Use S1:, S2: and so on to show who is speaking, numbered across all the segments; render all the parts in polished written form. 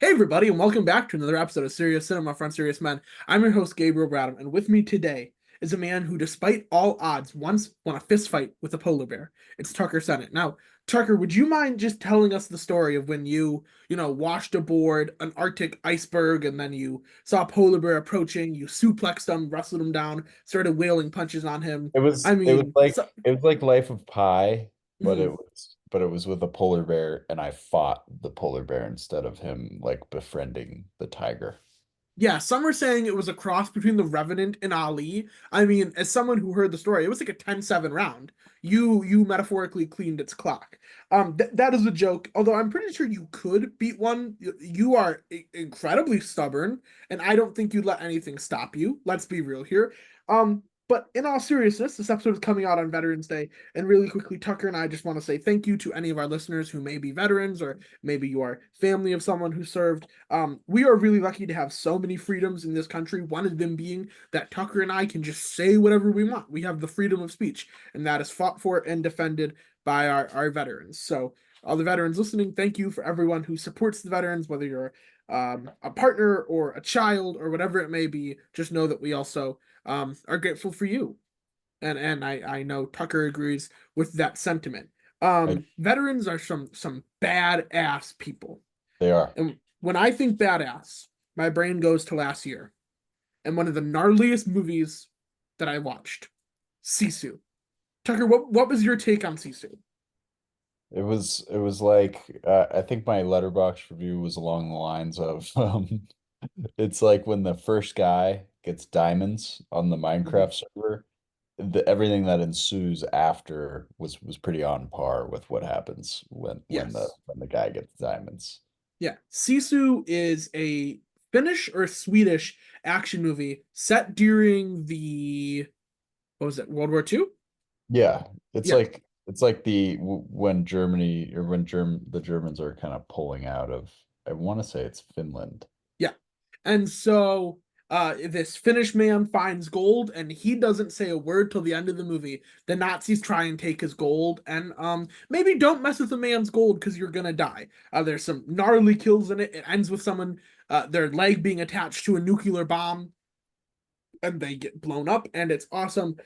S1: Hey everybody, and welcome back to another episode of Serious Cinema for Unserious Men. I'm your host Gabriel Bradham, and with me today is a man who, despite all odds, once won a fist fight with a polar bear. It's Tucker Sennett. Now, Tucker, would you mind just telling us the story of when you washed aboard an Arctic iceberg, and then you saw a polar bear approaching, you suplexed him, wrestled him down, started wailing punches on him.
S2: It was
S1: I
S2: it was
S1: mean,
S2: like
S1: so,
S2: it was like Life of Pi, but it
S1: mhm.
S2: was but it was with a polar bear, and I fought the polar bear instead of him like befriending the tiger.
S1: Yeah, some are saying it was a cross between the Revenant and Ali. I mean, as someone who heard the story, it was like a 10-7 round. You metaphorically cleaned its clock. That is a joke. Although I'm pretty sure you could beat one. You are incredibly stubborn, and I don't think you'd let anything stop you. Let's be real here. But in all seriousness, this episode is coming out on Veterans Day, and really quickly, Tucker and I just want to say thank you to any of our listeners who may be veterans, or maybe you are family of someone who served. We are really lucky to have so many freedoms in this country. One of them being that Tucker and I can just say whatever we want. We have the freedom of speech, and that is fought for and defended by our veterans. So, all the veterans listening, thank you for everyone who supports the veterans, whether you're a partner or a child or whatever it may be. Just know that we also are grateful for you. And I know Tucker agrees with that sentiment.
S2: I,
S1: Veterans are some badass people.
S2: they are.
S1: And when I think badass, my brain goes to last year and one of the gnarliest movies that I watched, Sisu. Tucker, what was your take on Sisu?
S2: It was like I think my Letterboxd review was along the lines of it's like when the first guy gets diamonds on the
S1: Mhm.
S2: Minecraft server, everything that ensues after was pretty on par with what happens
S1: Yes.
S2: when the guy gets diamonds.
S1: Yeah. Sisu is a Finnish or Swedish action movie set during the, what was it, World War II?
S2: Yeah, it's
S1: Yeah.
S2: like when Germany or when the Germans are kind of pulling out of, I want to say it's Finland.
S1: Yeah. And so this Finnish man finds gold and he doesn't say a word till the end of the movie. The Nazis try and take his gold and maybe don't mess with the man's gold because you're gonna die. There's some gnarly kills in it. It ends with someone their leg being attached to a nuclear bomb and they get blown up and it's awesome.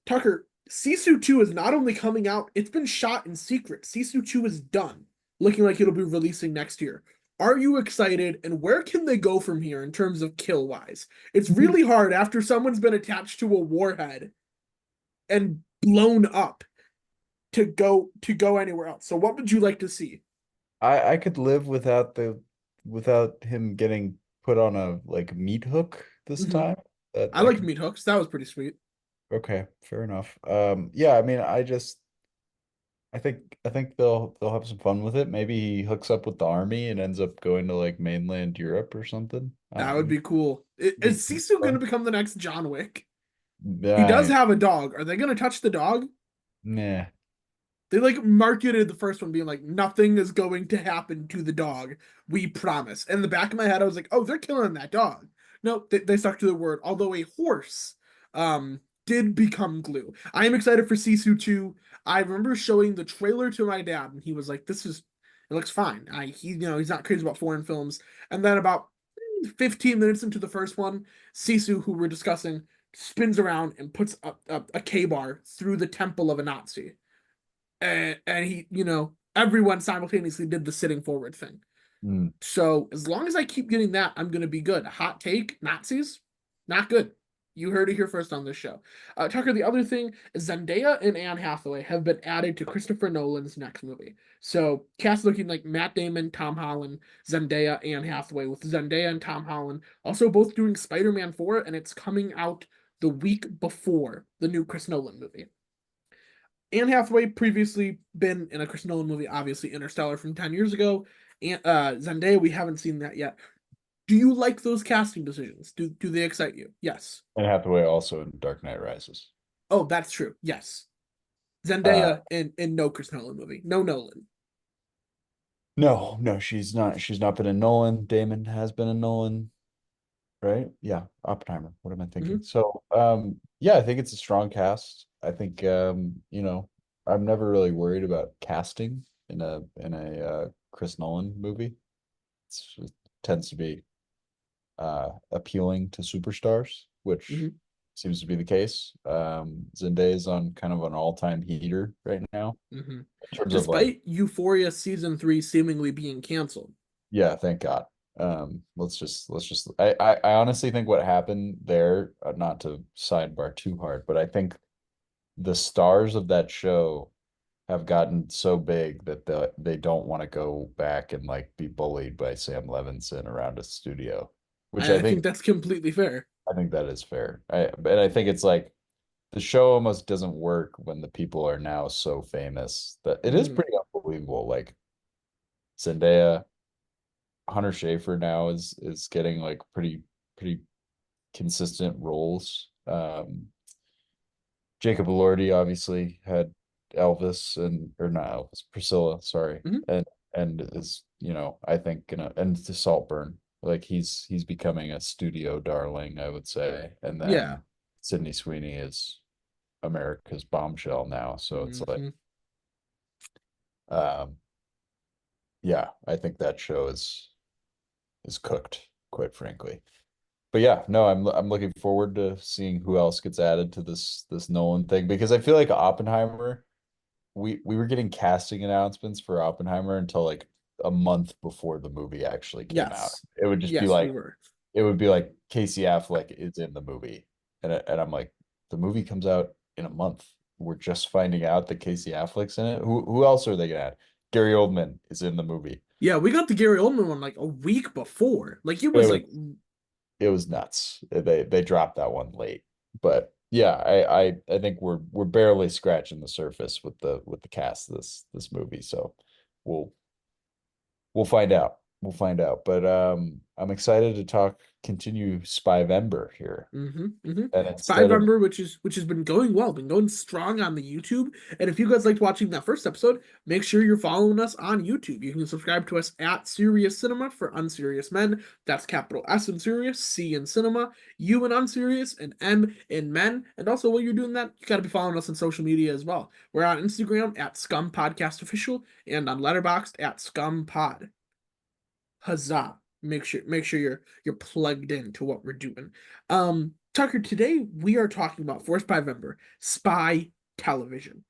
S1: Tucker, Sisu 2 is not only coming out, it's been shot in secret. Sisu 2 is done, looking like it'll be releasing next year. Are you excited? And where can they go from here in terms of kill wise? It's really hard after someone's been attached to a warhead and blown up to go anywhere else. So what would you like to see?
S2: I could live without him getting put on a like meat hook this
S1: Mm-hmm.
S2: time. That
S1: I
S2: that
S1: liked
S2: could
S1: Meat Hooks. That was pretty sweet.
S2: okay, fair enough. Yeah, I mean, I think they'll have some fun with it. Maybe he hooks up with the army and ends up going to like mainland Europe or something.
S1: That would be cool. Is
S2: Be
S1: Sisu going to
S2: fun.
S1: become the next John Wick? He does
S2: Yeah,
S1: have a dog. Are they going to touch the dog?
S2: nah.
S1: They like marketed the first one being like, nothing is going to happen to the dog. We promise. In the back of my head, I was like, oh, they're killing that dog. No, they stuck to the word. Although a horse did become glue. I am excited for Sisu 2. I remember showing the trailer to my dad, and he was like, it looks fine. He's not crazy about foreign films. And then about 15 minutes into the first one, Sisu, who we're discussing, spins around and puts a K bar through the temple of a Nazi and he, everyone simultaneously did the sitting forward thing.
S2: Mm.
S1: So as long as I keep getting that, I'm gonna be good. Hot take: Nazis, not good. You heard it here first on this show. Tucker, the other thing is Zendaya and Anne Hathaway have been added to Christopher Nolan's next movie. So cast looking like Matt Damon, Tom Holland, Zendaya, Anne Hathaway, with Zendaya and Tom Holland also both doing Spider-Man 4, and it's coming out the week before the new Chris Nolan movie. Anne Hathaway previously been in a Chris Nolan movie, obviously Interstellar from 10 years ago. And Zendaya, we haven't seen that yet. Do you like those casting decisions? Do they excite you? Yes.
S2: And Hathaway also in Dark Knight Rises.
S1: Oh, that's true. Yes.
S2: Uh,
S1: Zendaya in no Chris Nolan movie. No Nolan.
S2: no, no, she's not been in Nolan. Damon has been in Nolan, right? Yeah, Oppenheimer. What am I thinking?
S1: Mm-hmm.
S2: So, yeah, I think it's a strong cast. I think, I'm never really worried about casting in a Chris Nolan movie. It's tends to be appealing to superstars, which
S1: Hmm.
S2: seems to be the case. Zendaya is on kind of an all-time heater right now
S1: Hmm.
S2: in terms of like,
S1: Despite Euphoria season 3 seemingly being canceled.
S2: yeah, thank God. I honestly think what happened there, not to sidebar too hard, but I think the stars of that show have gotten so big that they don't want to go back and like be bullied by Sam Levinson around a studio, which
S1: I think that's completely fair.
S2: I think that is fair. But I think it's like the show almost doesn't work when the people are now so famous that it is
S1: Hmm.
S2: pretty unbelievable. Like Zendaya, Hunter Schafer now is getting like pretty consistent roles. Jacob Elordi obviously had Elvis and or not Elvis, Priscilla, sorry,
S1: Hmm.
S2: and is I think gonna and to Saltburn, like he's becoming a studio darling, I would say, and
S1: Yeah.
S2: then Sydney Sweeney is America's bombshell now, so it's like
S1: Hmm.
S2: um yeah, I think that show is cooked, quite frankly. But yeah, no, I'm looking forward to seeing who else gets added to this Nolan thing because I feel like Oppenheimer, we were getting casting announcements for Oppenheimer until like a month before the movie actually came out.
S1: Yes.
S2: It would just be
S1: Yes, we
S2: like
S1: were.
S2: it would be like Casey Affleck is in the movie, and I'm like, the movie comes out in a month. We're just finding out that Casey Affleck's in it. Who else are they gonna add? Gary Oldman is in the movie.
S1: Yeah, we got the Gary Oldman one like a week before. Like it
S2: It
S1: was
S2: was
S1: like
S2: it was nuts. They dropped that one late. But yeah, I think we're barely scratching the surface with the cast of this movie. So we'll we'll find out. We'll find out. But I'm excited to continue Spyvember here.
S1: hmm. Hmm.
S2: And instead of
S1: Spyvember, which has been going well, been going strong on the YouTube. And if you guys liked watching that first episode, make sure you're following us on YouTube. You can subscribe to us at Serious Cinema for Unserious Men. That's capital S in Serious, C in Cinema, U in Unserious, and M in Men. And also, while you're doing that, you got to be following us on social media as well. We're on Instagram at Scum Podcast Official and on Letterboxd at Scum Pod. Huzzah. Make sure you're plugged into what we're doing. Tucker, today we are talking about Forced by November, spy television.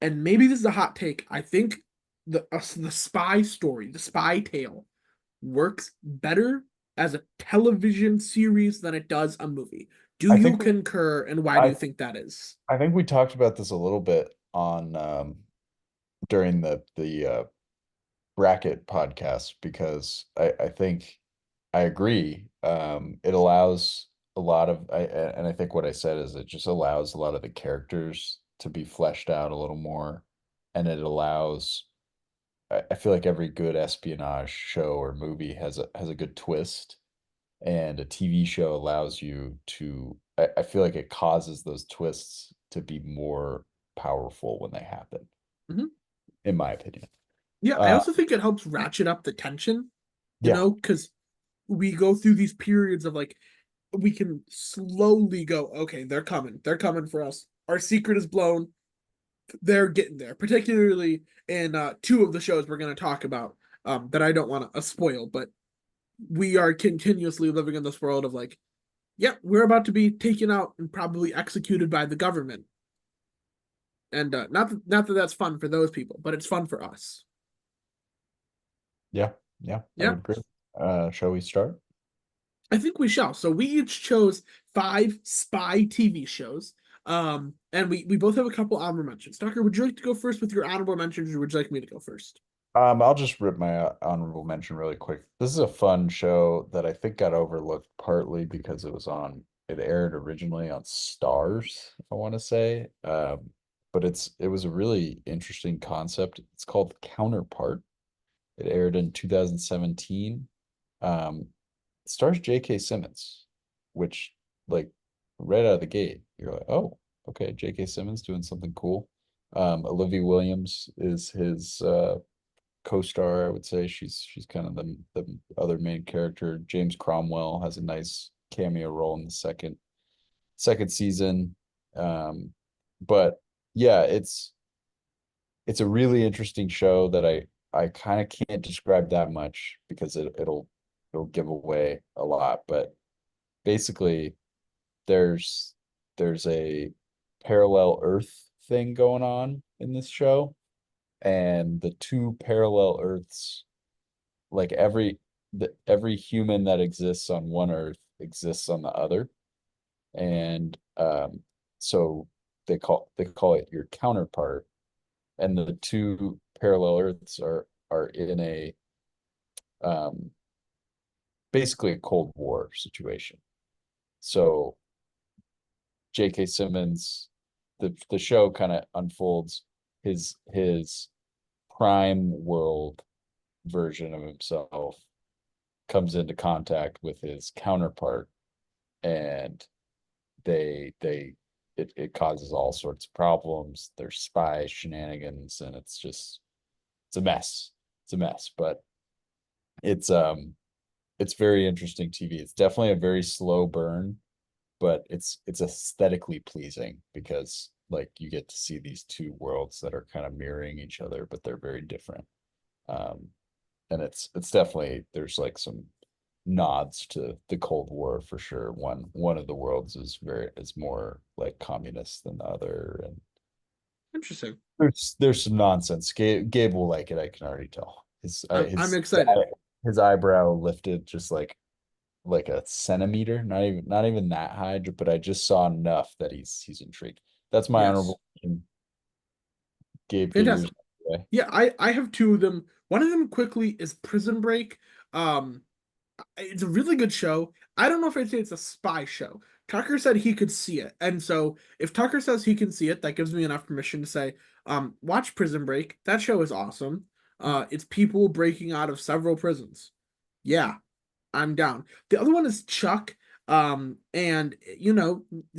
S1: And maybe this is a hot take. I think the spy story, the spy tale, works better as a television series than it does a movie. Do
S2: I
S1: you
S2: think
S1: concur, and why do you
S2: I
S1: think that is?
S2: I think we talked about this a little bit on during the bracket podcast because I think I agree. It allows a lot of and I think what I said is it just allows a lot of the characters to be fleshed out a little more, and it allows. I feel like every good espionage show or movie has a good twist, and a TV show allows you to. I feel like it causes those twists to be more powerful when they happen,
S1: Mhm.
S2: in my opinion.
S1: Yeah, I
S2: Uh,
S1: also think it helps ratchet up the tension,
S2: yeah,
S1: because we go through these periods of like we can slowly go, okay, they're coming for us. Our secret is blown. They're getting there, particularly in two of the shows we're going to talk about, that I don't want to spoil, but we are continuously living in this world of like, yeah, we're about to be taken out and probably executed by the government. And not that that's fun for those people, but it's fun for us.
S2: yeah, yeah, I
S1: Yeah,
S2: would agree. Shall we start?
S1: I think we shall. So we each chose five spy TV shows. And we both have a couple honorable mentions. Tucker, would you like to go first with your honorable mentions, or would you like me to go first?
S2: I'll just rip my honorable mention really quick. This is a fun show that I think got overlooked partly because it aired originally on Stars, I want to say. But it was a really interesting concept. It's called Counterpart. It aired in 2017. Um, it stars J.K. Simmons, which like right out of the gate, you're like, oh, okay, J.K. Simmons doing something cool. Olivia Williams is his co-star, I would say. She's kind of the other main character. James Cromwell has a nice cameo role in the second season. But yeah, it's a really interesting show that I kind of can't describe that much because it'll it'll give away a lot, but basically there's there's a parallel Earth thing going on in this show, and the two parallel Earths, like every human that exists on one Earth exists on the other, and so they call it your counterpart, and the two parallel Earths are in a um basically a Cold War situation. So J.K. Simmons, the show kind of unfolds his prime world version of himself comes into contact with his counterpart, and it causes all sorts of problems. There's spy shenanigans, and it's a mess. It's a mess, but it's it's very interesting TV. It's definitely a very slow burn, but it's aesthetically pleasing because like you get to see these two worlds that are kind of mirroring each other, but they're very different. Um, and it's definitely there's like some nods to the Cold War for sure. One of the worlds is more like communist than the other, and
S1: Interesting.
S2: there's some nonsense. Gabe will like it, I can already tell.
S1: I'm excited.
S2: His eyebrow lifted just like a centimeter, not even that high, but I just saw enough that he's intrigued. That's my
S1: Yes.
S2: honorable mention. Gabe, get yours
S1: Fantastic.
S2: out of the way.
S1: Yeah, I have two of them. One of them quickly is Prison Break. Um, it's a really good show. I don't know if I'd say it's a spy show. Tucker said he could see it. And so if Tucker says he can see it, that gives me enough permission to say, watch Prison Break. That show is awesome. It's people breaking out of several prisons. Yeah, I'm down. The other one is Chuck. And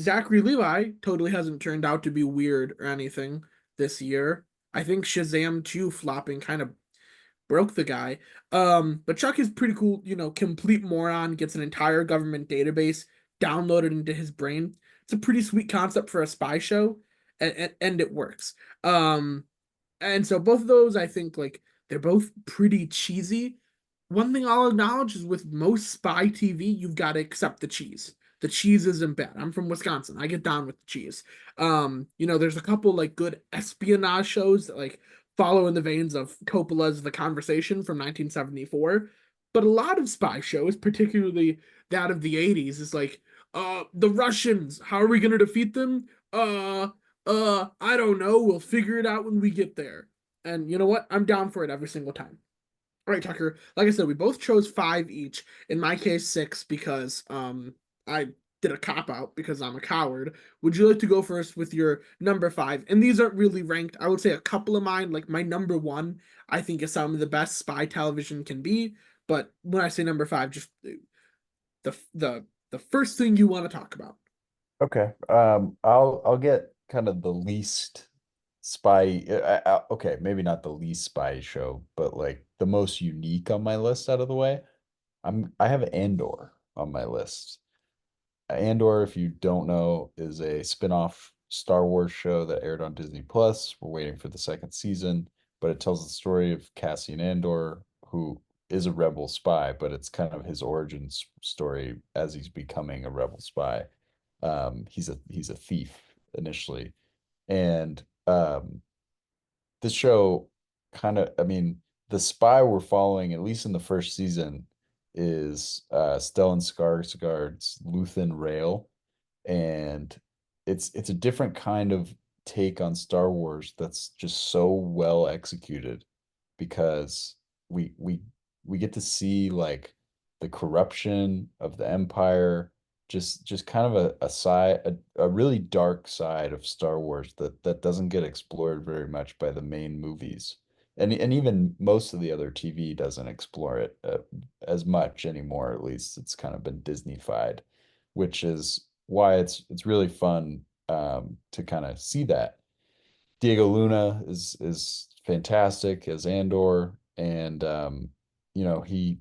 S1: Zachary Levi totally hasn't turned out to be weird or anything this year. I think Shazam 2 flopping kind of broke the guy. But Chuck is pretty cool, complete moron, gets an entire government database downloaded into his brain. It's a pretty sweet concept for a spy show, and it works. Um, and so both of those, I think, like they're both pretty cheesy. One thing I'll acknowledge is with most spy TV, you've got to accept the cheese. The cheese isn't bad. I'm from Wisconsin. I get down with the cheese. There's a couple like good espionage shows that like follow in the veins of Coppola's The Conversation from 1974. But a lot of spy shows, particularly that of the 80s, is like, the Russians, how are we gonna defeat them? I don't know. We'll figure it out when we get there. And you know what? I'm down for it every single time. All right, Tucker. Like I said, we both chose five each. In my case, six because I did a cop out because I'm a coward. Would you like to go first with your number five? And these aren't really ranked. I would say a couple of mine, like my number one, I think is some of the best spy television can be. But when I say number five, just the first thing you want to talk about.
S2: Okay. I'll get kind of the least spy. Okay, maybe not the least spy show, but like the most unique on my list out of the way. I have Andor on my list. Andor, if you don't know, is a spin-off Star Wars show that aired on Disney Plus. We're waiting for the second season, but it tells the story of Cassian Andor, who is a rebel spy, but it's kind of his origins story as he's becoming a rebel spy. He's a thief initially, and this show kind of, I mean, the spy we're following, at least in the first season, is Stellan Skarsgård's Luthen Rail, and it's a different kind of take on Star Wars that's just so well executed because we we we get to see like the corruption of the Empire, just kind of a side a really dark side of Star Wars that doesn't get explored very much by the main movies. And even most of the other TV doesn't explore it as much anymore. At least it's kind of been Disney-fied, which is why it's really fun to kind of see that. Diego Luna is fantastic as Andor, and you know he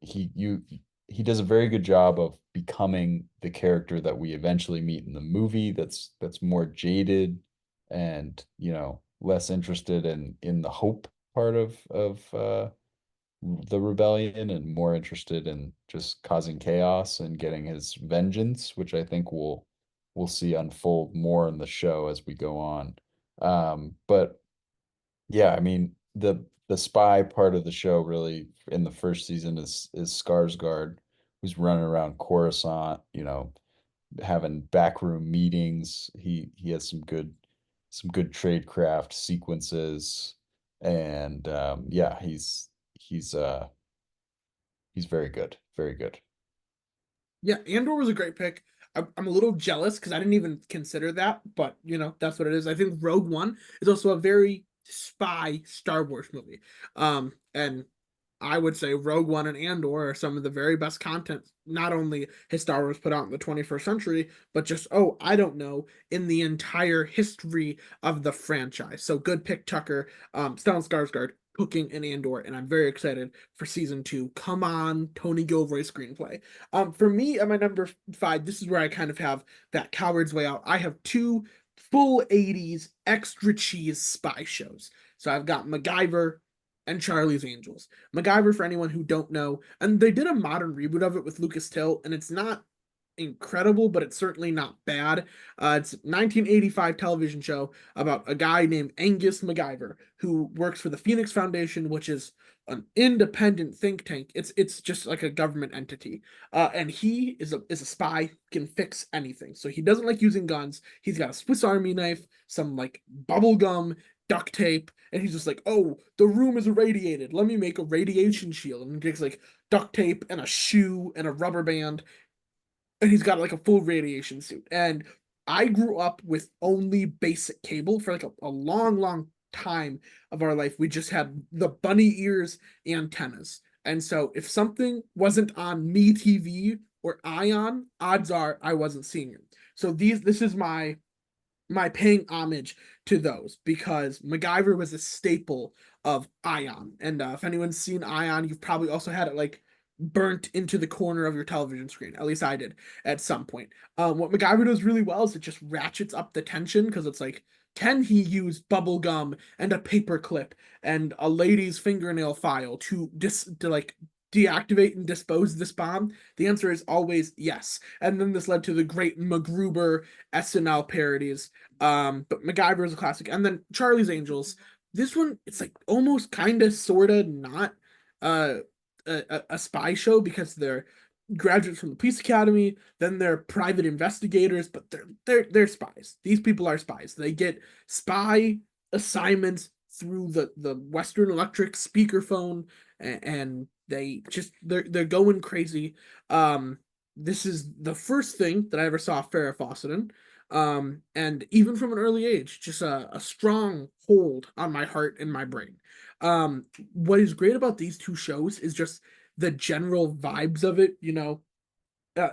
S2: you he does a very good job of becoming the character that we eventually meet in the movie. That's more jaded and less interested in the hope part of the rebellion and more interested in just causing chaos and getting his vengeance, which I think we'll see unfold more in the show as we go on. But yeah, I mean the spy part of the show really in the first season is Skarsgård, who's running around Coruscant, having backroom meetings. He has some good tradecraft sequences, and yeah, he's he's very good, very good.
S1: Yeah, Andor was a great pick. I'm a little jealous because I didn't even consider that, but that's what it is. I think Rogue One is also a very spy Star Wars movie. And I would say Rogue One and Andor are some of the very best content, not only has Star Wars put out in the 21st century, but just, oh, I don't know, in the entire history of the franchise. So good pick, Tucker. Stellan Skarsgård cooking in Andor, and I'm very excited for season 2. Come on, Tony Gilroy screenplay. For me, at my number 5, this is where I kind of have that coward's way out. I have two full 80s extra cheese spy shows. So I've got MacGyver and Charlie's Angels. MacGyver, for anyone who don't know, and they did a modern reboot of it with Lucas Till, and it's not incredible, but it's certainly not bad. It's a 1985 television show about a guy named Angus MacGyver who works for the Phoenix Foundation, which is an independent think tank. It's just like a government entity, and he is a spy, can fix anything. So he doesn't like using guns. He's got a Swiss Army knife, some like bubble gum, duct tape, and he's just like, oh, the room is irradiated. Let me make a radiation shield. And he takes like duct tape and a shoe and a rubber band, and he's got like a full radiation suit. And I grew up with only basic cable for like a long, long time of our life. We just had the bunny ears antennas. And so if something wasn't on Me TV or Ion, odds are I wasn't seeing it. So this is my paying homage to those because MacGyver was a staple of Ion. And if anyone's seen Ion, you've probably also had it like burnt into the corner of your television screen. At least I did at some point. What MacGyver does really well is it just ratchets up the tension because it's like, can he use bubble gum and a paper clip and a lady's fingernail file to like deactivate and dispose this bomb? The answer is always yes. And then this led to the great MacGruber SNL parodies. But MacGyver is a classic. And then Charlie's Angels. This one, it's like almost kind of, sort of not uh, a spy show because they're graduates from the police academy, then they're private investigators, but they're spies. These people are spies. They get spy assignments through the Western Electric speakerphone, and they're going crazy. This is the first thing that I ever saw Farrah Fawcett in. And even from an early age, just a strong hold on my heart and my brain. What is great about these two shows is just the general vibes of it. Uh,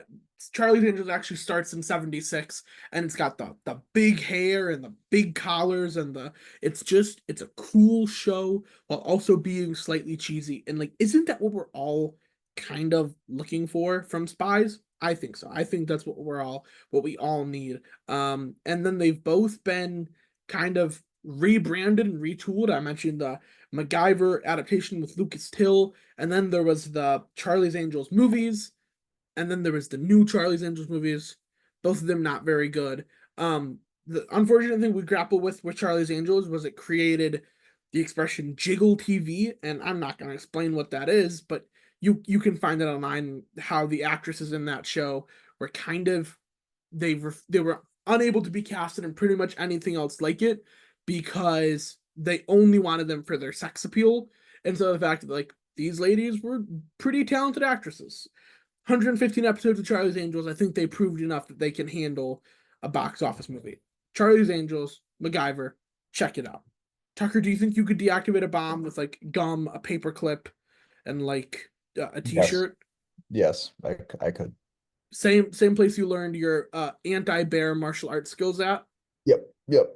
S1: Charlie's Angels actually starts in '76, and it's got the big hair and the big collars and it's a cool show while also being slightly cheesy. And like, isn't that what we're all kind of looking for from spies? I think so. I think that's what we all need. And then they've both been kind of rebranded and retooled. I mentioned the MacGyver adaptation with Lucas Till, and then there was the Charlie's Angels movies, and then there was the new Charlie's Angels movies. Both of them not very good. The unfortunate thing we grapple with Charlie's Angels was it created the expression jiggle TV, and I'm not going to explain what that is, but you can find it online how the actresses in that show were kind of they were unable to be casted in pretty much anything else like it because they only wanted them for their sex appeal, and so the fact that like these ladies were pretty talented actresses. 115 episodes of Charlie's Angels, I think they proved enough that they can handle a box office movie. Charlie's Angels, MacGyver, check it out. Tucker, do you think you could deactivate a bomb with like gum, a paper clip, and like a
S2: Yes,
S1: t-shirt?
S2: yes, I could.
S1: Same place you learned your anti-bear martial arts skills at?
S2: Yep, yep.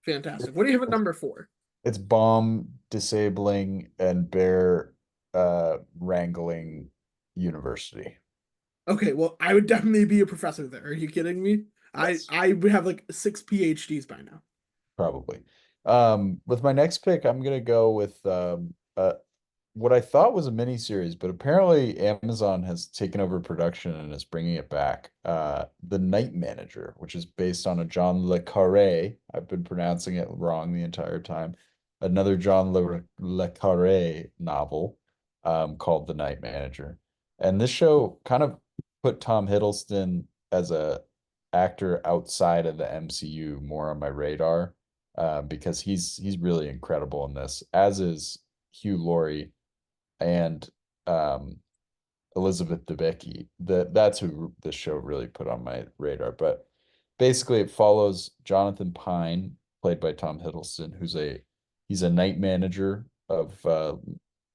S1: Fantastic. What do you have at number 4?
S2: It's bomb disabling and bear wrangling university.
S1: Okay, well, I would definitely be a professor there. Are you kidding me? I
S2: Yes,
S1: I would have like 6 PhDs by now.
S2: probably. With my next pick, I'm gonna go with what I thought was a mini series, but apparently Amazon has taken over production and is bringing it back. The Night Manager, which is based on a John le Carré. I've been pronouncing it wrong the entire time. Another John le Carré novel, called The Night Manager. And this show kind of put Tom Hiddleston as a actor outside of the MCU more on my radar, because he's really incredible in this, as is Hugh Laurie and Elizabeth Debicki. That's who this show really put on my radar. But basically, it follows Jonathan Pine, played by Tom Hiddleston, he's a night manager of a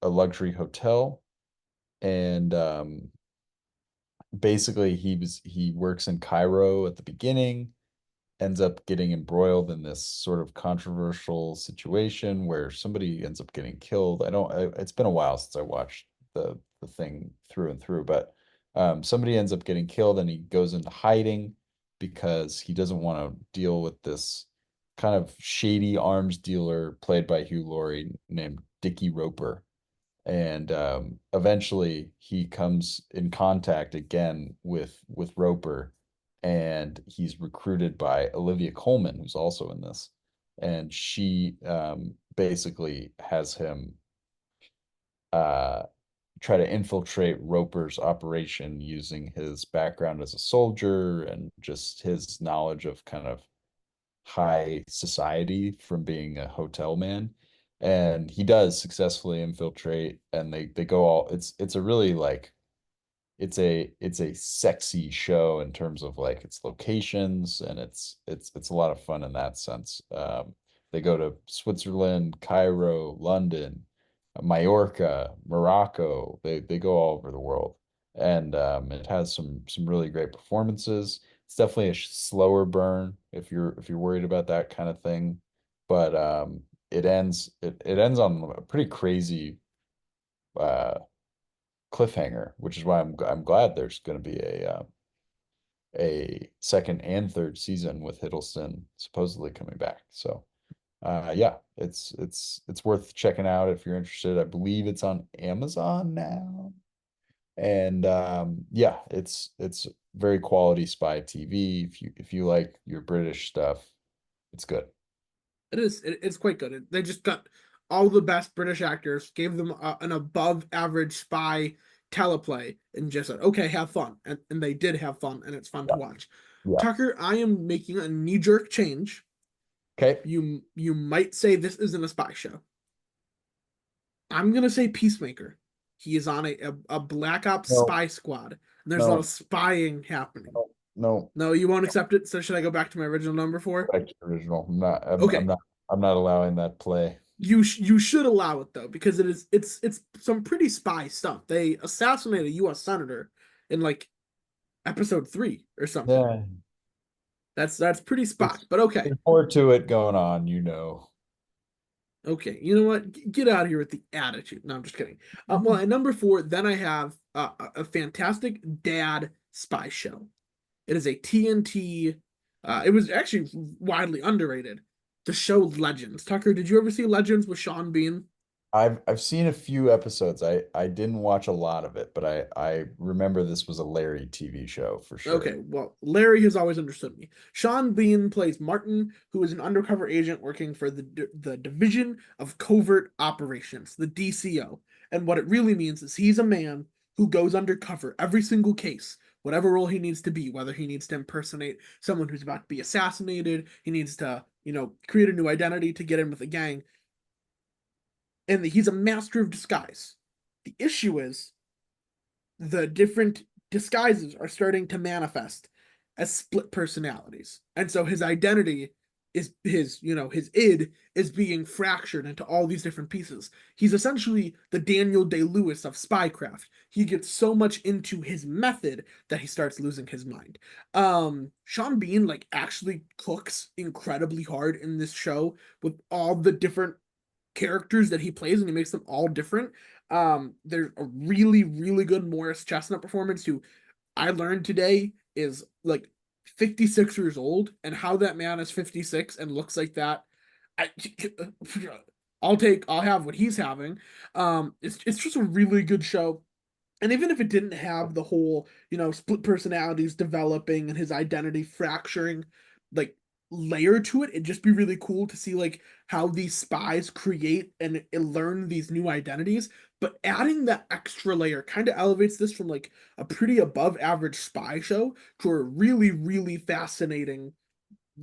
S2: luxury hotel, and basically he works in Cairo at the beginning, ends up getting embroiled in this sort of controversial situation where somebody ends up getting killed. It's been a while since I watched the thing through and through, but somebody ends up getting killed and he goes into hiding because he doesn't want to deal with this kind of shady arms dealer played by Hugh Laurie named Dickie Roper. And eventually he comes in contact again with Roper, and he's recruited by Olivia Colman, who's also in this, and she basically has him uh, try to infiltrate Roper's operation using his background as a soldier and just his knowledge of kind of high society from being a hotel man. And he does successfully infiltrate, and they go all it's a really like it's a sexy show in terms of like its locations, and it's a lot of fun in that sense. They go to Switzerland, Cairo, London, Mallorca, Morocco. They go all over the world, and it has some really great performances. It's definitely a slower burn if you're worried about that kind of thing, but it ends on a pretty crazy uh cliffhanger, which is why I'm glad there's going to be a second and third season with Hiddleston supposedly coming back. So yeah, it's worth checking out if you're interested. I believe it's on Amazon now. And yeah, it's very quality spy TV. If you like your British stuff, it's good.
S1: It is. It's quite good. They just got all the best British actors, gave them an above average spy teleplay, and just said, "Okay, have fun." And they did have fun, and it's fun to
S2: Yeah.
S1: watch.
S2: Yeah.
S1: Tucker, I am making a knee jerk change.
S2: Okay.
S1: You might say this isn't a spy show. I'm gonna say Peacemaker. He is on a Black Ops
S2: No,
S1: spy squad, and there's a lot of
S2: no,
S1: spying happening.
S2: no, no.
S1: No, you won't accept it. So should I go back to my original number four?
S2: Back to the original.
S1: Okay,
S2: I'm not allowing that play.
S1: you should allow it though because it's some pretty spy stuff. They assassinate a U.S. senator in like episode 3 or something.
S2: Yeah.
S1: That's pretty spy,
S2: There's,
S1: but okay.
S2: there's more to it going on, you know.
S1: Okay, you know what? Get out of here with the attitude. No, I'm just kidding. Well, at number 4, then I have a fantastic dad spy show. It is a TNT. It was actually widely underrated. The show Legends. Tucker, did you ever see Legends with Sean Bean?
S2: I've seen a few episodes. I didn't watch a lot of it, but I remember this was a Larry TV show for sure.
S1: Okay, well, Larry has always understood me. Sean Bean plays Martin, who is an undercover agent working for the Division of Covert Operations, the DCO. And what it really means is he's a man who goes undercover every single case, whatever role he needs to be, whether he needs to impersonate someone who's about to be assassinated, he needs to, create a new identity to get in with the gang, and he's a master of disguise. The issue is the different disguises are starting to manifest as split personalities. And so his identity is his id is being fractured into all these different pieces. He's essentially the Daniel Day-Lewis of spycraft. He gets so much into his method that he starts losing his mind. Sean Bean like actually cooks incredibly hard in this show with all the different characters that he plays, and he makes them all different. There's a really, really good Morris Chestnut performance, who I learned today is like 56 years old, and how that man is 56 and looks like that. I, I'll have what he's having. It's just a really good show. And even if it didn't have the whole, split personalities developing and his identity fracturing, like layer to it, it'd just be really cool to see like how these spies create and learn these new identities. But adding that extra layer kind of elevates this from like a pretty above average spy show to a really, really fascinating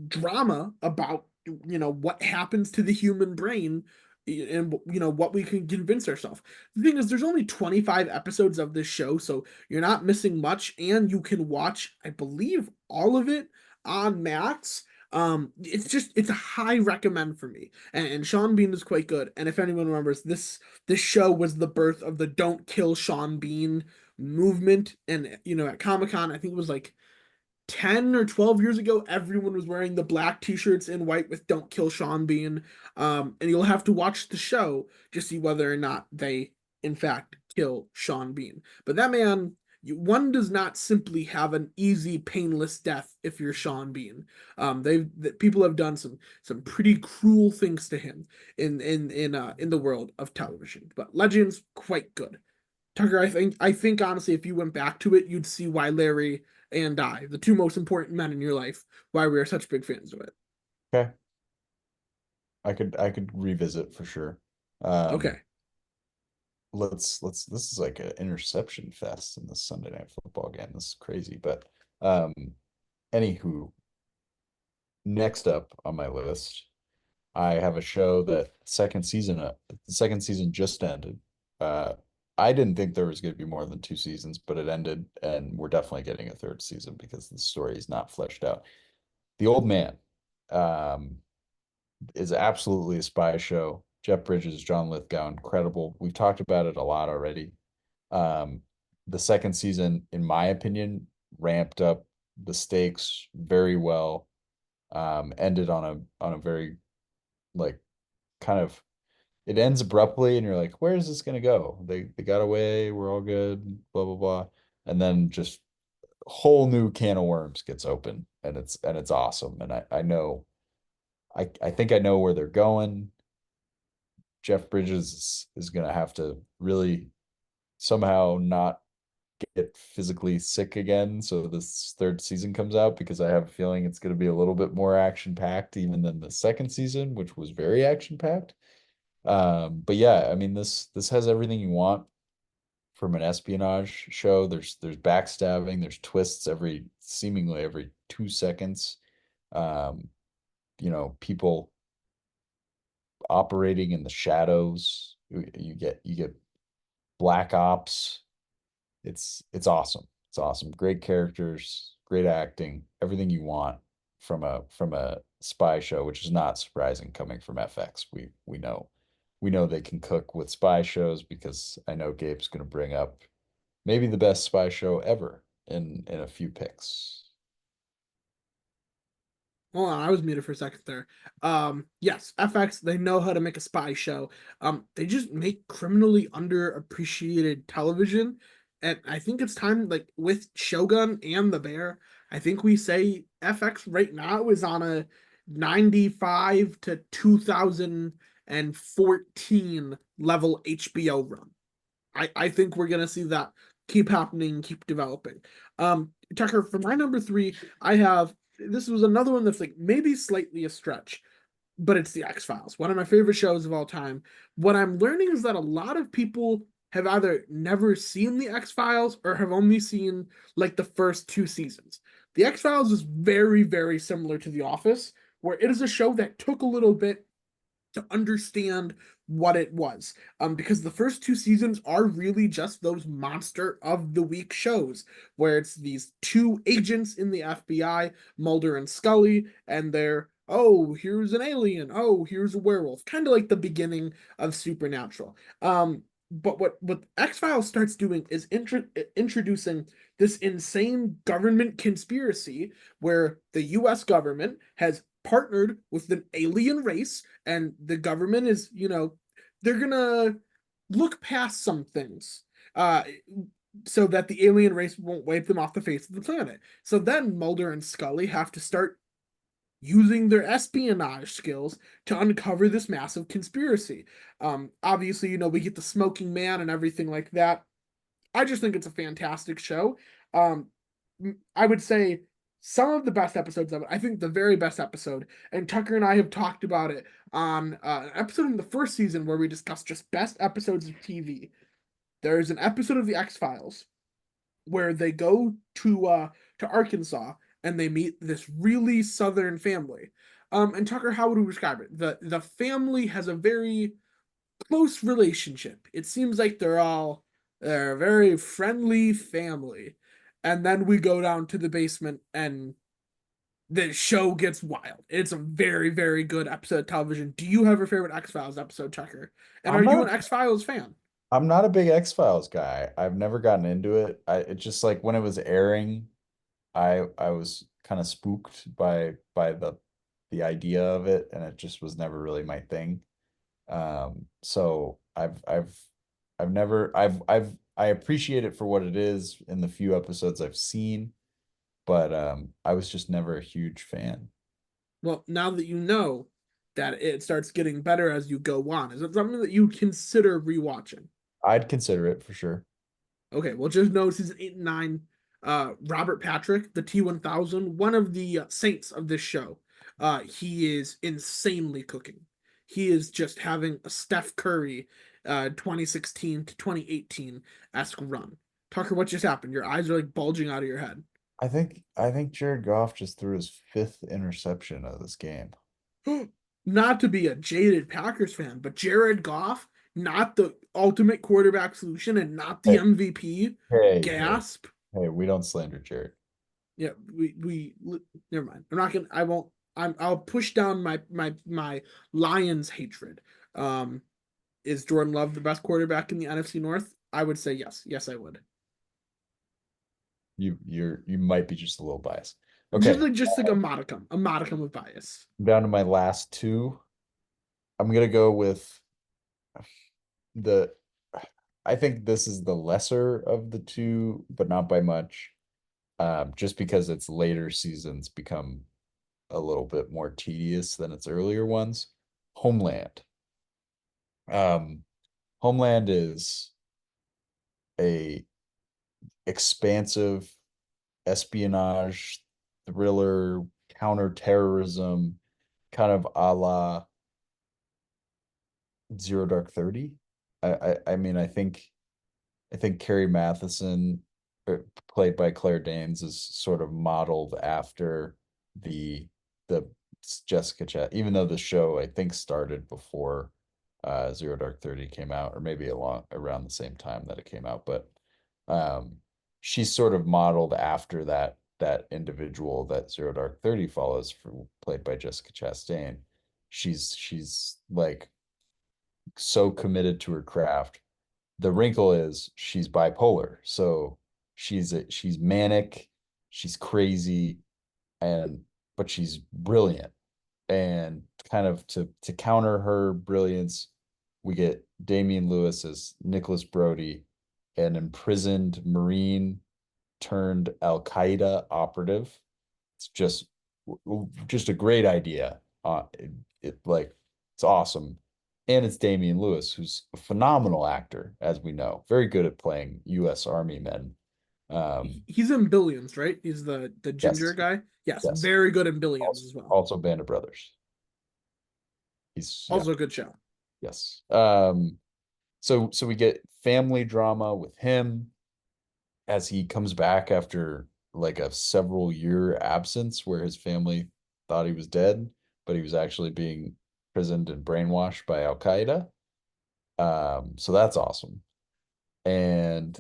S1: drama about what happens to the human brain and what we can convince ourselves. The thing is, there's only 25 episodes of this show, so you're not missing much, and you can watch, I believe, all of it on Max. It's a high recommend for me, and Sean Bean is quite good. And if anyone remembers, this show was the birth of the "Don't Kill Sean Bean" movement, and at Comic-Con, I think it was like 10 or 12 years ago, everyone was wearing the black t-shirts in white with "Don't Kill Sean Bean." And you'll have to watch the show to see whether or not they, in fact, kill Sean Bean. But that man, one does not simply have an easy, painless death if you're Sean Bean. People have done some pretty cruel things to him in the world of television. But Legends, quite good. Tucker, I think honestly, if you went back to it, you'd see why Larry and I, the two most important men in your life, why we are such big fans of it.
S2: Okay. I could revisit for sure. Um,
S1: Okay.
S2: this is like an interception fest in this Sunday night football game. This is crazy. But um anywho, next up on my list, I have a show that the second season just ended. Uh I didn't think there was going to be more than two seasons, but it ended, and we're definitely getting a third season because the story is not fleshed out. The Old Man um is absolutely a spy show. Jeff Bridges, John Lithgow, incredible. We've talked about it a lot already. Um, the second season, in my opinion, ramped up the stakes very well. Ended on a very like kind of, it ends abruptly, and you're like, where is this gonna go? They got away, we're all good, blah blah blah, and then just whole new can of worms gets open, and it's awesome. And I know I think I know where they're going. Jeff Bridges is going to have to really somehow not get physically sick again. So this third season comes out, because I have a feeling it's going to be a little bit more action packed even than the second season, which was very action packed. But yeah, I mean, this has everything you want from an espionage show. There's backstabbing, there's twists seemingly every 2 seconds. Um, people operating in the shadows. You get black ops. It's awesome. It's awesome. Great characters, great acting, everything you want from a spy show, which is not surprising coming from FX. We know they can cook with spy shows, because I know Gabe's going to bring up maybe the best spy show ever in a few picks.
S1: Hold on, I was muted for a second there. Yes, FX, they know how to make a spy show. They just make criminally underappreciated television. And I think it's time, like with Shogun and The Bear, I think we say FX right now is on a 95 to 2014 level HBO run. I think we're gonna see that keep happening, keep developing. Tucker, for my number three, I have this was another one that's like maybe slightly a stretch, but it's the X-Files, one of my favorite shows of all time. What I'm learning is that a lot of people have either never seen the X-Files or have only seen like the first two seasons. The X-Files is very, very similar to The Office, where it is a show that took a little bit to understand what it was. Because the first two seasons are really just those monster of the week shows where it's these two agents in the FBI, Mulder and Scully, and they're, oh, here's an alien, oh, here's a werewolf, kind of like the beginning of Supernatural. But what X-Files starts doing is introducing this insane government conspiracy where the US government has partnered with an alien race, and the government is, they're gonna look past some things, uh so that the alien race won't wipe them off the face of the planet. So then Mulder and Scully have to start using their espionage skills to uncover this massive conspiracy. Obviously, we get the smoking man and everything like that. I just think it's a fantastic show. Um, I would say some of the best episodes of it. I think the very best episode, and Tucker and I have talked about it on an episode in the first season where we discussed just best episodes of TV. There's an episode of the X-Files where they go to Arkansas and they meet this really southern family. And Tucker, how would we describe it? The family has a very close relationship. It seems like they're a very friendly family. And then we go down to the basement and the show gets wild. It's a very, very good episode of television. Do you have a favorite X-Files episode, Tucker? And are
S2: I'm
S1: you
S2: not
S1: an X-Files fan?
S2: I'm not a big X-Files guy. I've never gotten into it. It just like when it was airing, I was kind of spooked by the idea of it, and it just was never really my thing. So I've never I appreciate it for what it is in the few episodes I've seen, but I was just never a huge fan.
S1: Well, now that you know that it starts getting better as you go on, is it something that you consider rewatching?
S2: I'd consider it for sure.
S1: Okay, well, just know season 8 and 9. Robert Patrick, the T-1000, one of the saints of this show. He is insanely cooking. He is just having a Steph Curry 2016 to 2018 esque run. Tucker, what just happened? Your eyes are like bulging out of your head.
S2: I think Jared Goff just threw his fifth interception of this game.
S1: Not to be a jaded Packers fan, but Jared Goff, not the ultimate quarterback solution and not the
S2: Hey,
S1: MVP.
S2: hey,
S1: Gasp.
S2: hey, we don't slander Jared.
S1: Yeah, we never mind. I'm not gonna. I won't. I'll push down my Lions hatred. Um, is Jordan Love the best quarterback in the NFC North? I would say yes. Yes, I would.
S2: You might be just a little biased.
S1: Just
S2: Okay,
S1: like just like a modicum of bias.
S2: I'm down to my last two. I'm gonna go with the I think this is the lesser of the two, but not by much. Just because its later seasons become a little bit more tedious than its earlier ones. Homeland. Um, Homeland is a expansive espionage thriller, counterterrorism, kind of a la Zero Dark 30. I mean, I think Carrie Matheson, played by Claire Danes, is sort of modeled after the Jessica Chat, even though the show I think started before Zero Dark 30 came out, or maybe along around the same time that it came out. But um, she's sort of modeled after that individual that Zero Dark 30 follows, played by Jessica Chastain. She's like so committed to her craft. The wrinkle is she's bipolar. So she's manic, she's crazy, and but she's brilliant. And kind of to counter her brilliance, we get Damian Lewis as Nicholas Brody, an imprisoned Marine turned Al Qaeda operative. It's just a great idea. Like it's awesome, and it's Damian Lewis, who's a phenomenal actor, as we know, very good at playing U.S. Army men.
S1: He's in Billions, right? He's the ginger
S2: Yes,
S1: guy. Yes,
S2: yes.
S1: very good in Billions
S2: Also,
S1: as well.
S2: also Band of Brothers. He's yeah,
S1: Also a good show.
S2: yes. So we get family drama with him as he comes back after like a several year absence where his family thought he was dead, but he was actually being imprisoned and brainwashed by Al Qaeda. So that's awesome. And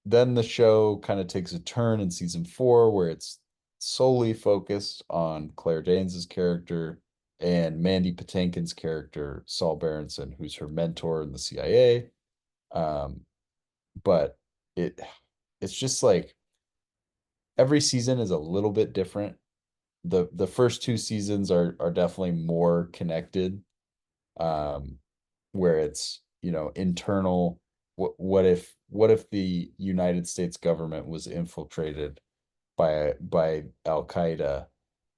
S2: then the show kind of takes a turn in season 4 where it's solely focused on Claire Danes' character and Mandy Patinkin's character, Saul Berenson, who's her mentor in the CIA. Um, but it it's just like every season is a little bit different. The first two seasons are definitely more connected, um, where it's, internal. What if the United States government was infiltrated by Al Qaeda,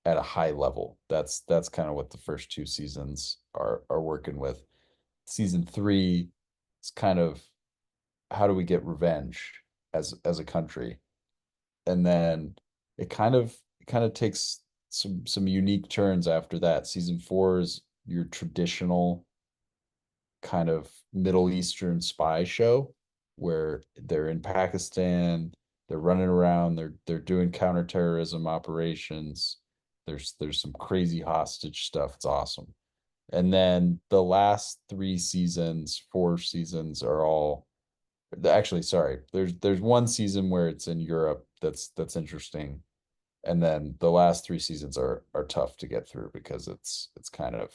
S2: at a high level. That's kind of what the first two seasons are working with. Season three is kind of how do we get revenge as a country, and then it kind of takes some unique turns after that. Season four is your traditional kind of Middle Eastern spy show where they're in Pakistan, they're running around, they're doing counterterrorism operations. There's some crazy hostage stuff. It's awesome. And then the last three seasons, four seasons are all actually sorry. There's one season where it's in Europe that's interesting. And then the last three seasons are tough to get through because it's kind of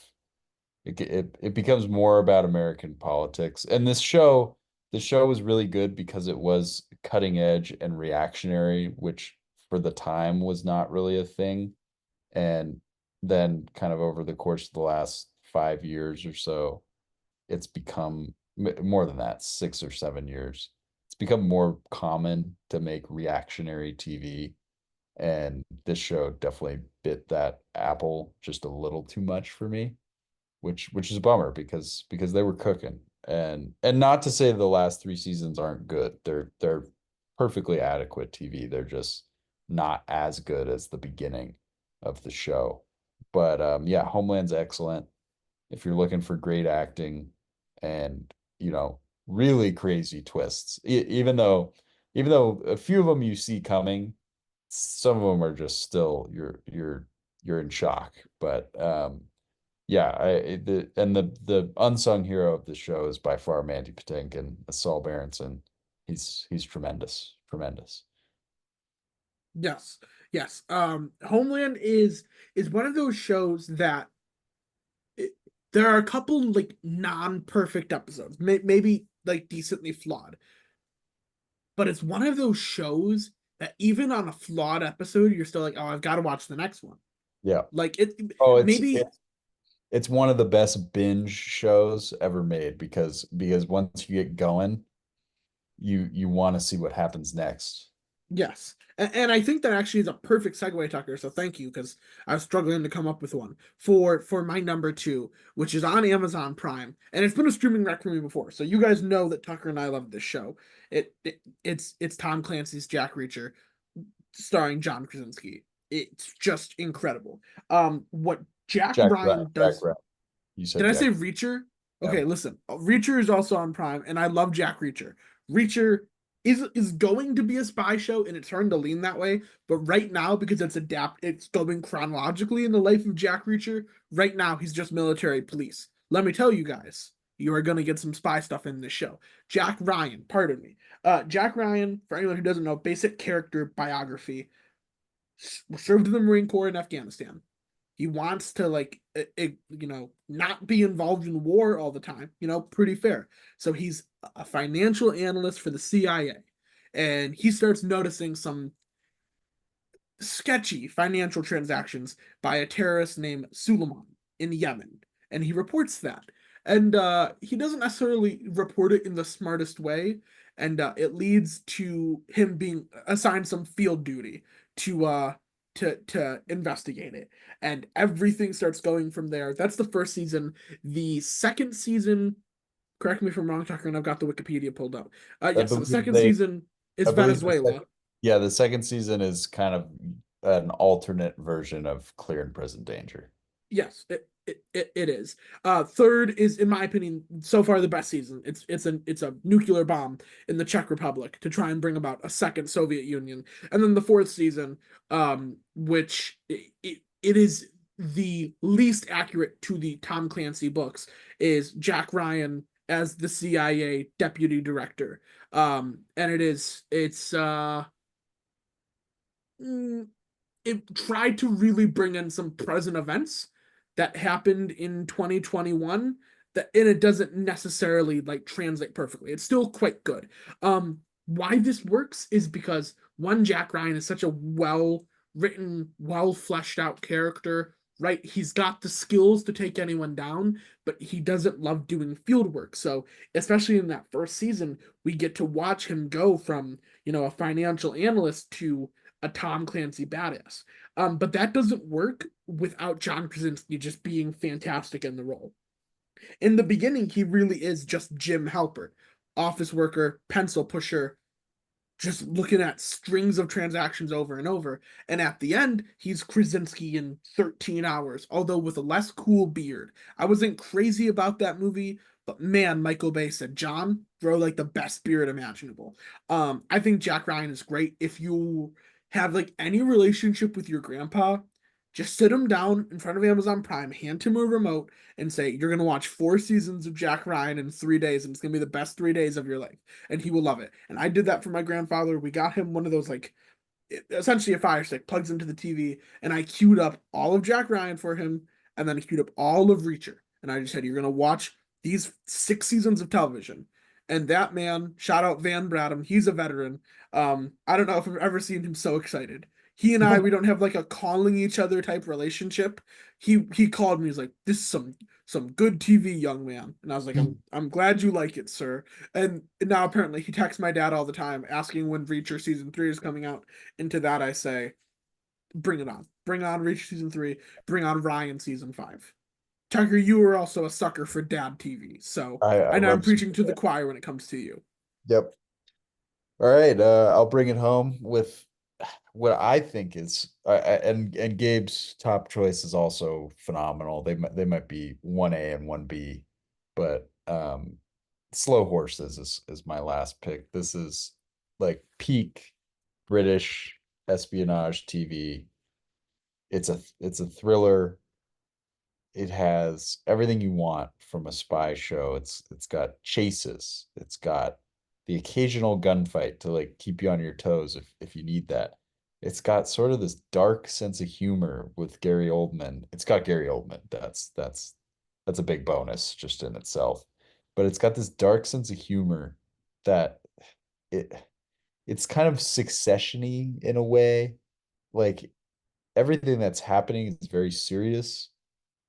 S2: it becomes more about American politics. And the show was really good because it was cutting edge and reactionary, which for the time was not really a thing. And then kind of over the course of the last 5 years or so, it's become more than that, 6 or 7 years. It's become more common to make reactionary TV. And this show definitely bit that apple just a little too much for me, which is a bummer because they were cooking. And not to say the last three seasons aren't good. They're perfectly adequate TV. They're just not as good as the beginning of the show. But yeah, Homeland's excellent. If you're looking for great acting and, really crazy twists, even though a few of them you see coming, some of them are just still you're in shock. But yeah, the unsung hero of the show is by far Mandy Patinkin as Saul Berenson. He's tremendous, tremendous.
S1: Yes, yes. Homeland is one of those shows that it, there are a couple like non-perfect episodes, maybe like decently flawed, but it's one of those shows that even on a flawed episode, you're still like, oh, I've got to watch the next one.
S2: Yeah.
S1: Like it,
S2: Oh, it's
S1: maybe
S2: it's it's one of the best binge shows ever made because once you get going, you want to see what happens next.
S1: yes. And I think that actually is a perfect segue, Tucker. So thank you, because I was struggling to come up with one for my number two, which is on Amazon Prime, and it's been a streaming wreck for me before. So you guys know that Tucker and I love this show. It's Tom Clancy's Jack Reacher, starring John Krasinski. It's just incredible. What Jack Ryan
S2: Jack
S1: does.
S2: Ryan. You
S1: Did
S2: said
S1: I
S2: Jack.
S1: say Reacher?
S2: Yeah.
S1: Okay, listen. Reacher is also on Prime, and I love Jack Reacher. Reacher is going to be a spy show, and it's starting to lean that way. But right now, because it's going chronologically in the life of Jack Reacher. Right now, he's just military police. Let me tell you guys, you are going to get some spy stuff in this show. Jack Ryan, pardon me. Jack Ryan, for anyone who doesn't know, basic character biography. Served in the Marine Corps in Afghanistan. He wants to not be involved in war all the time, pretty fair. So he's a financial analyst for the CIA, and he starts noticing some sketchy financial transactions by a terrorist named Suleiman in Yemen, and he reports that. And he doesn't necessarily report it in the smartest way, and it leads to him being assigned some field duty to investigate it, and everything starts going from there. That's the first season. The second season, correct me if I'm wrong, Tucker, and I've got the Wikipedia pulled up.
S2: I
S1: Yes, so the
S2: believe
S1: second
S2: they
S1: season is
S2: I believe
S1: Venezuela.
S2: the second season is kind of an alternate version of Clear and Present Danger.
S1: Yes, it is. Third is, in my opinion, so far the best season. It's a nuclear bomb in the Czech Republic to try and bring about a second Soviet Union, and then the fourth season, which it is the least accurate to the Tom Clancy books, is Jack Ryan as the CIA deputy director. And mm, it tried to really bring in some present events that happened in 2021, and it doesn't necessarily like translate perfectly. It's still quite good. Why this works is because one, Jack Ryan is such a well written, well fleshed out character, right? He's got the skills to take anyone down, but he doesn't love doing field work. So especially in that first season, we get to watch him go from, a financial analyst to a Tom Clancy badass. But that doesn't work without John Krasinski just being fantastic in the role. In the beginning, he really is just Jim Halpert, office worker, pencil pusher, just looking at strings of transactions over and over. And at the end, he's Krasinski in 13 hours, although with a less cool beard. I wasn't crazy about that movie, but man, Michael Bay said, John, throw like the best beard imaginable. I think Jack Ryan is great. If you have like any relationship with your grandpa, just sit him down in front of Amazon Prime, hand him a remote, and say, you're going to watch 4 seasons of Jack Ryan in 3 days, and it's going to be the best 3 days of your life. And he will love it. And I did that for my grandfather. We got him one of those, like, essentially a Fire Stick, plugs into the TV, and I queued up all of Jack Ryan for him, and then I queued up all of Reacher. And I just said, you're going to watch these 6 seasons of television. And that man, shout out Van Bradham, he's a veteran. I don't know if I've ever seen him so excited. He and I, we don't have like a calling each other type relationship. He called me. He's like, "This is some good TV, young man." And I was like, "I'm glad you like it, sir." And now apparently he texts my dad all the time asking when Reacher season 3 is coming out. And to that I say, "Bring it on! Bring on Reacher season 3! Bring on Ryan season 5!" Tucker, you are also a sucker for dad TV, so
S2: I
S1: I know I'm
S2: love
S1: preaching to the
S2: Superman.
S1: choir when it comes to you.
S2: Yep. All right, I'll bring it home with what I think is, and Gabe's top choice is also phenomenal. They might be 1A and 1B, but Slow Horses is my last pick. This is like peak British espionage TV. It's a thriller. It has everything you want from a spy show. It's got chases. It's got the occasional gunfight to like keep you on your toes if you need that. It's got sort of this dark sense of humor with Gary Oldman. It's got Gary Oldman. That's a big bonus just in itself. But it's got this dark sense of humor that it it's kind of succession-y in a way. Like everything that's happening is very serious,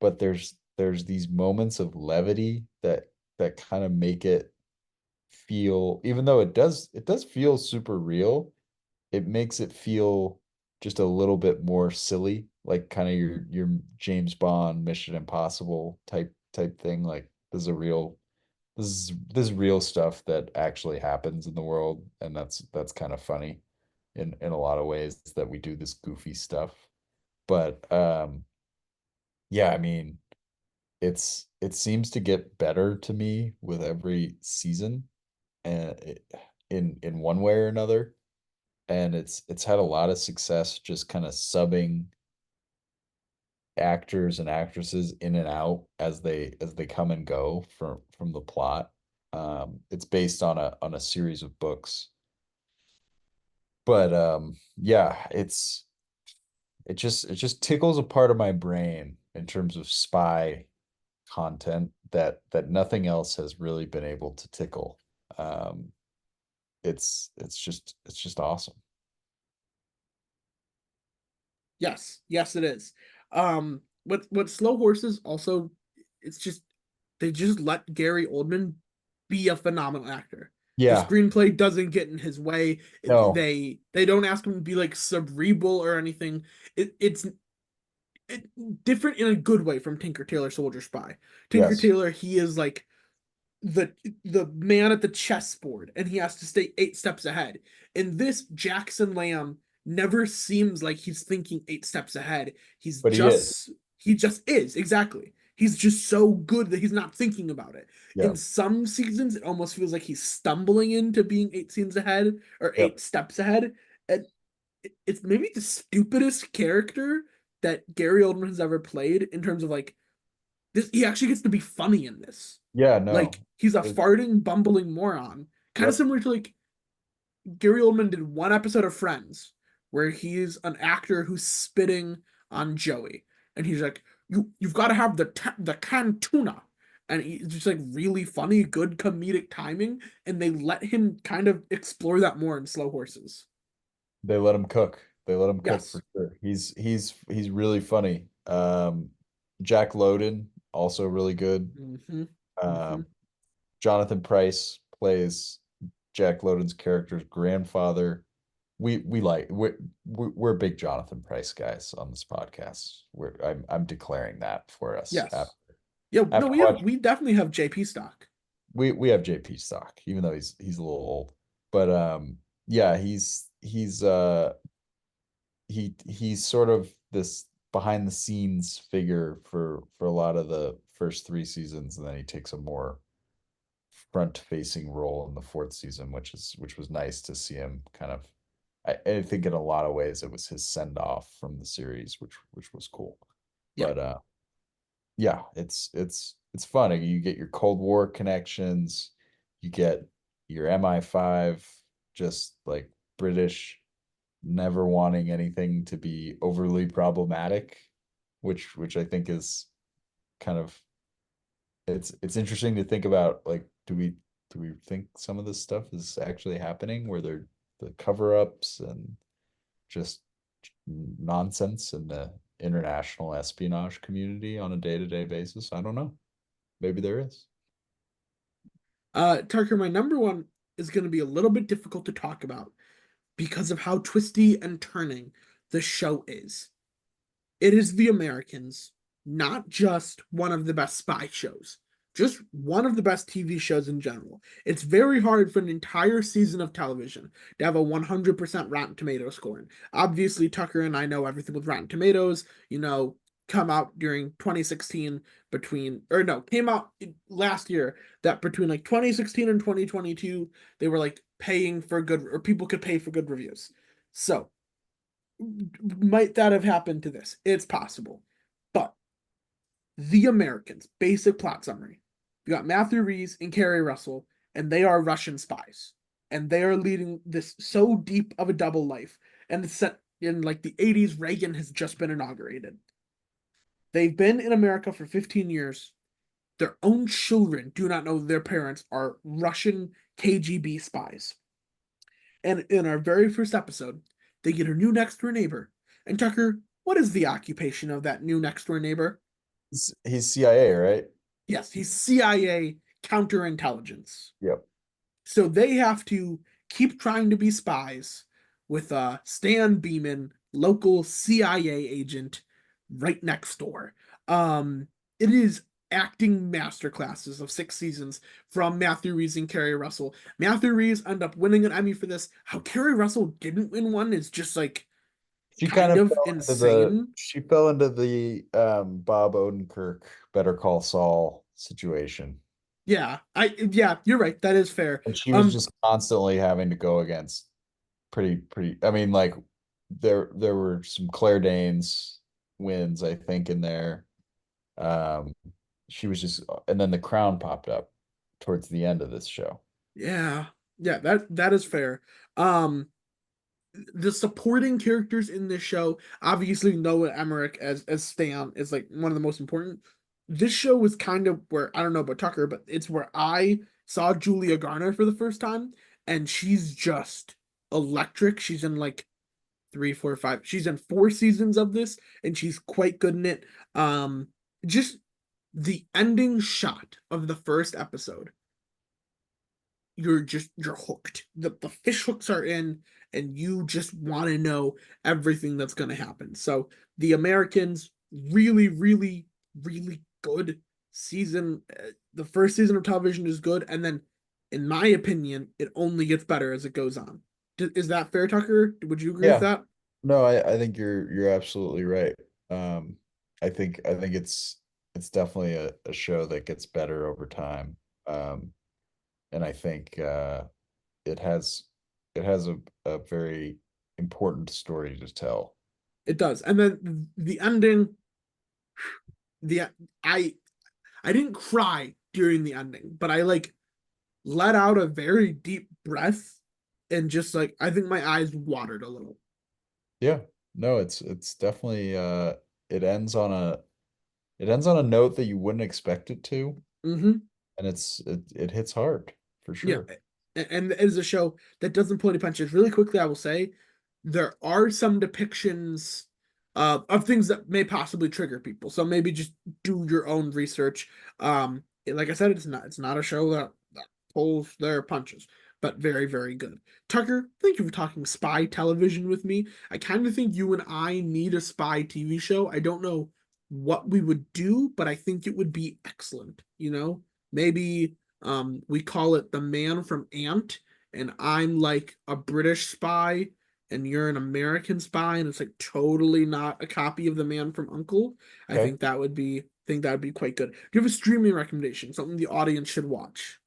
S2: but there's these moments of levity that kind of make it feel, even though it does feel super real, it makes it feel just a little bit more silly, like kind of your James Bond Mission Impossible type thing. Like this is real stuff that actually happens in the world, and that's kind of funny in a lot of ways that we do this goofy stuff. But yeah, I mean, it seems to get better to me with every season, and in one way or another. And it's had a lot of success just kind of subbing actors and actresses in and out as they come and go from the plot. It's based on a series of books, but yeah, it just tickles a part of my brain in terms of spy content that nothing else has really been able to tickle. Um, it's just awesome.
S1: Yes, yes, it is. What Slow Horses also, it's just they just let Gary Oldman be a phenomenal actor. The
S2: Yeah,
S1: screenplay doesn't get in his way.
S2: no,
S1: They don't ask him to be like cerebral or anything. It's different in a good way from Tinker Tailor Soldier Spy. Tinker
S2: yes,
S1: Tailor, he is like the the man at the chessboard and he has to stay 8 steps ahead. In this, Jackson Lamb never seems like he's thinking 8 steps ahead.
S2: but he is.
S1: He just is, exactly. He's just so good that he's not thinking about it.
S2: Yeah,
S1: In some seasons, it almost feels like he's stumbling into being 8 scenes ahead or
S2: yep,
S1: 8 steps ahead. And it's maybe the stupidest character that Gary Oldman has ever played in terms of like this. He actually gets to be funny in this.
S2: yeah, no,
S1: Like he's a
S2: it,
S1: farting, bumbling moron. Kind of
S2: yep.
S1: similar to like Gary Oldman did one episode of Friends where he's an actor who's spitting on Joey, and he's like, you've got to have the canned tuna." And he's just like really funny, good comedic timing, and they let him kind of explore that more in Slow Horses.
S2: They let him cook. They let him cook
S1: Yes.
S2: for sure. He's really funny. Jack Lowden also really good.
S1: Mm-hmm. Mm-hmm.
S2: Um, Jonathan Price plays Jack Lowden's character's grandfather. we like we're big Jonathan Price guys on this podcast. I'm declaring that for us
S1: Yes. Yeah, no,
S2: after watching.
S1: we definitely have JP stock.
S2: We have JP stock, even though he's a little old. But yeah, he's sort of this behind the scenes figure for a lot of the first three seasons, and then he takes a more front facing role in the fourth season, which was nice to see him kind of. I think in a lot of ways it was his send off from the series, which was cool.
S1: Yeah.
S2: But yeah, it's fun. You get your Cold War connections, you get your MI5, just like British, never wanting anything to be overly problematic, which I think is kind of it's interesting to think about. Like, do we think some of this stuff is actually happening where they're the cover-ups and just nonsense in the international espionage community on a day-to-day basis? I don't know. Maybe there is.
S1: Tucker, my number one is going to be a little bit difficult to talk about because of how twisty and turning the show is. It is The Americans, not just one of the best spy shows, just one of the best TV shows in general. It's very hard for an entire season of television to have a 100% Rotten Tomato score. Obviously, Tucker and I know everything with Rotten Tomatoes, come out during 2016 came out last year that between like 2016 and 2022, they were like paying for good, or people could pay for good reviews. So, might that have happened to this? It's possible. But The Americans, basic plot summary. You got Matthew Rhys and Kerry Russell, and they are Russian spies. And they are leading this so deep of a double life. And it's set in like the 80s, Reagan has just been inaugurated. They've been in America for 15 years. Their own children do not know their parents are Russian KGB spies. And in our very first episode, they get a new next door neighbor. And Tucker, what is the occupation of that new next door neighbor?
S2: He's CIA, right?
S1: Yes, he's CIA counterintelligence.
S2: Yep.
S1: So they have to keep trying to be spies with Stan Beeman, local CIA agent, right next door. It is acting masterclasses of 6 seasons from Matthew Rhys and Kerry Russell. Matthew Rhys ended up winning an Emmy for this. How Kerry Russell didn't win one is just like
S2: She kind
S1: kind
S2: of
S1: of
S2: fell into the
S1: insane.
S2: she fell into the Bob Odenkirk Better Call Saul situation.
S1: Yeah, you're right. That is fair.
S2: And she was
S1: Um,
S2: just constantly having to go against pretty I mean, like there were some Claire Danes wins, I think, in there. Um she was just, and then the crown popped up towards the end of this show.
S1: yeah, yeah, that is fair. Um, the supporting characters in this show, obviously Noah Emmerich as Stan is like one of the most important. This show was kind of where I don't know about Tucker, but it's where I saw Julia Garner for the first time, and she's just electric. She's in like three, four, five. She's in 4 seasons of this, and she's quite good in it. Just the ending shot of the first episode, you're hooked. The fish hooks are in, and you just want to know everything that's going to happen. So the Americans, really, really, really good season. The first season of television is good, and then, in my opinion, it only gets better as it goes on. Is that fair, Tucker? Would you agree with
S2: Yeah.
S1: that?
S2: No, I think you're absolutely right. Um, I think it's definitely a show that gets better over time. And I think it has a very important story to tell.
S1: It does. And then the ending, the I I didn't cry during the ending, but I like let out a very deep breath and just like I think my eyes watered a little.
S2: Yeah. No, it's definitely it ends on a note that you wouldn't expect it to,
S1: Mm-hmm.
S2: and it hits hard for
S1: Yeah.
S2: sure.
S1: And it is a show that doesn't pull any punches. Really quickly, I will say there are some depictions of things that may possibly trigger people. So maybe just do your own research. Like I said, it's not a show that pulls their punches. but very, very good. Tucker, thank you for talking spy television with me. I kind of think you and I need a spy TV show. I don't know what we would do, but I think it would be excellent. Maybe we call it The Man from Ant, and I'm like a British spy and you're an American spy, and it's like totally not a copy of The Man from Uncle. I
S2: Okay.
S1: think that would be quite good. Do you have a streaming recommendation, something the audience should watch?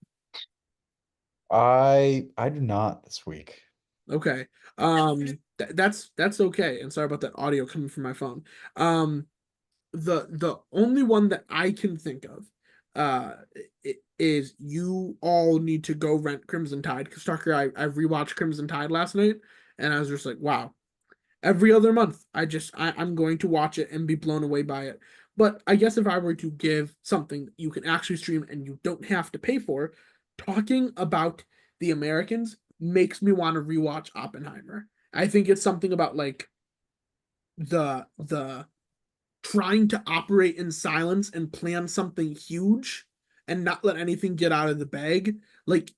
S2: I do not this week.
S1: Okay. That's okay. And sorry about that audio coming from my phone. Um, the only one that I can think of, is you all need to go rent Crimson Tide, because Tucker, I rewatched Crimson Tide last night, and I was just like, wow, every other month. I'm going to watch it and be blown away by it. But I guess if I were to give something you can actually stream and you don't have to pay for, talking about the Americans makes me want to rewatch Oppenheimer. I think it's something about like the trying to operate in silence and plan something huge and not let anything get out of the bag. Like,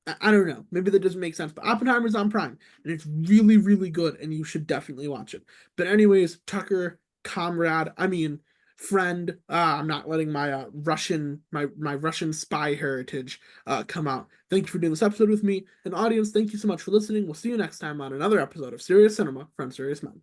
S1: I don't know. Maybe that doesn't make sense, but Oppenheimer's on Prime and it's really, really good, and you should definitely watch it. But anyways, Tucker, comrade, I mean, friend, I'm not letting my my Russian spy heritage come out. Thank you for doing this episode with me, and audience, thank you so much for listening. We'll see you next time on another episode of Serious Cinema from Serious Men.